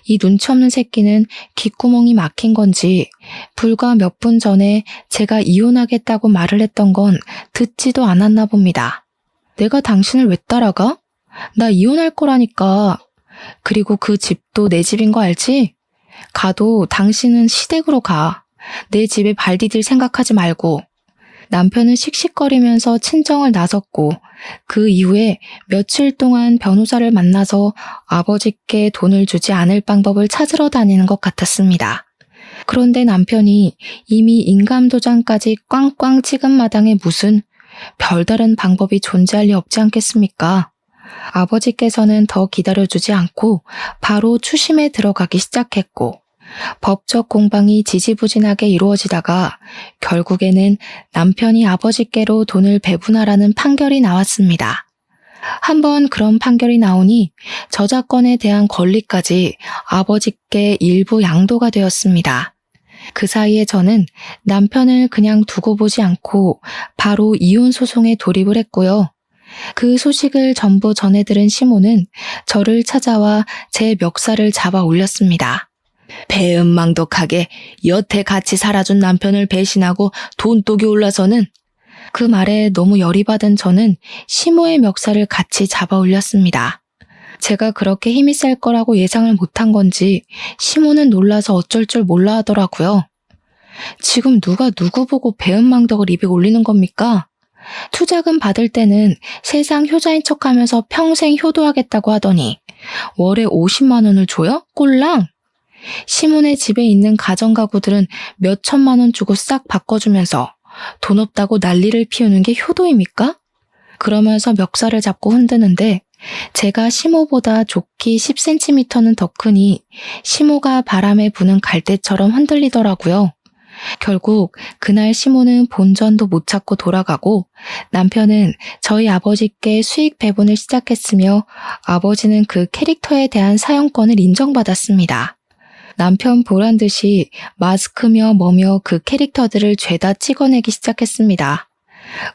이 눈치 없는 새끼는 귓구멍이 막힌 건지 불과 몇 분 전에 제가 이혼하겠다고 말을 했던 건 듣지도 않았나 봅니다. 내가 당신을 왜 따라가? 나 이혼할 거라니까. 그리고 그 집도 내 집인 거 알지? 가도 당신은 시댁으로 가. 내 집에 발 디딜 생각하지 말고. 남편은 씩씩거리면서 친정을 나섰고 그 이후에 며칠 동안 변호사를 만나서 아버지께 돈을 주지 않을 방법을 찾으러 다니는 것 같았습니다. 그런데 남편이 이미 인감도장까지 꽝꽝 찍은 마당에 무슨 별다른 방법이 존재할 리 없지 않겠습니까? 아버지께서는 더 기다려주지 않고 바로 추심에 들어가기 시작했고 법적 공방이 지지부진하게 이루어지다가 결국에는 남편이 아버지께로 돈을 배분하라는 판결이 나왔습니다. 한번 그런 판결이 나오니 저작권에 대한 권리까지 아버지께 일부 양도가 되었습니다. 그 사이에 저는 남편을 그냥 두고 보지 않고 바로 이혼 소송에 돌입을 했고요. 그 소식을 전부 전해들은 시모는 저를 찾아와 제 멱살을 잡아 올렸습니다. 배은망덕하게 여태 같이 살아준 남편을 배신하고 돈독이 올라서는. 그 말에 너무 열이 받은 저는 시모의 멱살을 같이 잡아 올렸습니다. 제가 그렇게 힘이 셀 거라고 예상을 못한 건지 시모는 놀라서 어쩔 줄 몰라 하더라고요. 지금 누가 누구 보고 배은망덕을 입에 올리는 겁니까? 투자금 받을 때는 세상 효자인 척하면서 평생 효도하겠다고 하더니 월에 50만 원을 줘요? 꼴랑? 시몬의 집에 있는 가정가구들은 몇 천만 원 주고 싹 바꿔주면서 돈 없다고 난리를 피우는 게 효도입니까? 그러면서 멱살을 잡고 흔드는데 제가 시모보다 좋기 10cm는 더 크니 시모가 바람에 부는 갈대처럼 흔들리더라고요. 결국 그날 시모는 본전도 못 찾고 돌아가고 남편은 저희 아버지께 수익 배분을 시작했으며 아버지는 그 캐릭터에 대한 사용권을 인정받았습니다. 남편 보란 듯이 마스크며 뭐며 그 캐릭터들을 죄다 찍어내기 시작했습니다.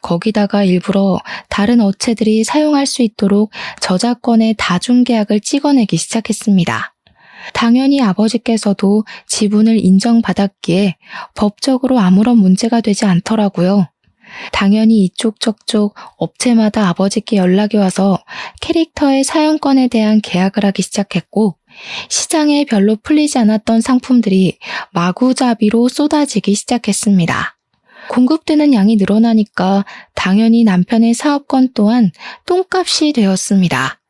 거기다가 일부러 다른 업체들이 사용할 수 있도록 저작권의 다중계약을 찍어내기 시작했습니다. 당연히 아버지께서도 지분을 인정받았기에 법적으로 아무런 문제가 되지 않더라고요. 당연히 이쪽 저쪽 업체마다 아버지께 연락이 와서 캐릭터의 사용권에 대한 계약을 하기 시작했고 시장에 별로 풀리지 않았던 상품들이 마구잡이로 쏟아지기 시작했습니다. 공급되는 양이 늘어나니까 당연히 남편의 사업권 또한 똥값이 되었습니다.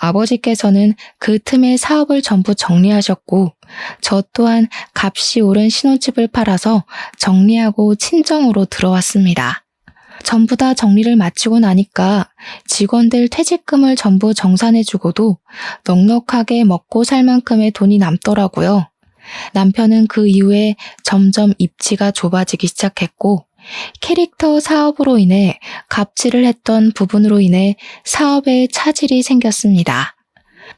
아버지께서는 그 틈에 사업을 전부 정리하셨고 저 또한 값이 오른 신혼집을 팔아서 정리하고 친정으로 들어왔습니다. 전부 다 정리를 마치고 나니까 직원들 퇴직금을 전부 정산해주고도 넉넉하게 먹고 살 만큼의 돈이 남더라고요. 남편은 그 이후에 점점 입지가 좁아지기 시작했고 캐릭터 사업으로 인해 갑질을 했던 부분으로 인해 사업에 차질이 생겼습니다.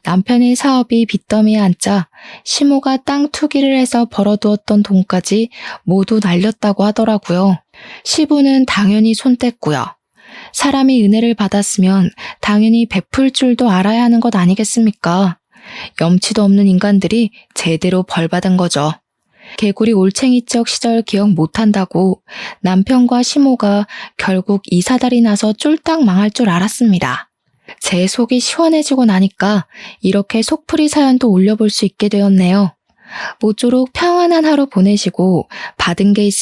남편의 사업이 빚더미에 앉자 시모가 땅 투기를 해서 벌어두었던 돈까지 모두 날렸다고 하더라고요. 시부는 당연히 손댔고요. 사람이 은혜를 받았으면 당연히 베풀 줄도 알아야 하는 것 아니겠습니까? 염치도 없는 인간들이 제대로 벌받은 거죠. 개구리 올챙이적 시절 기억 못한다고 남편과 시모가 결국 이사달이 나서 쫄딱 망할 줄 알았습니다. 제 속이 시원해지고 나니까 이렇게 속풀이 사연도 올려볼 수 있게 되었네요. 모쪼록 평안한 하루 보내시고 받은 게 있으면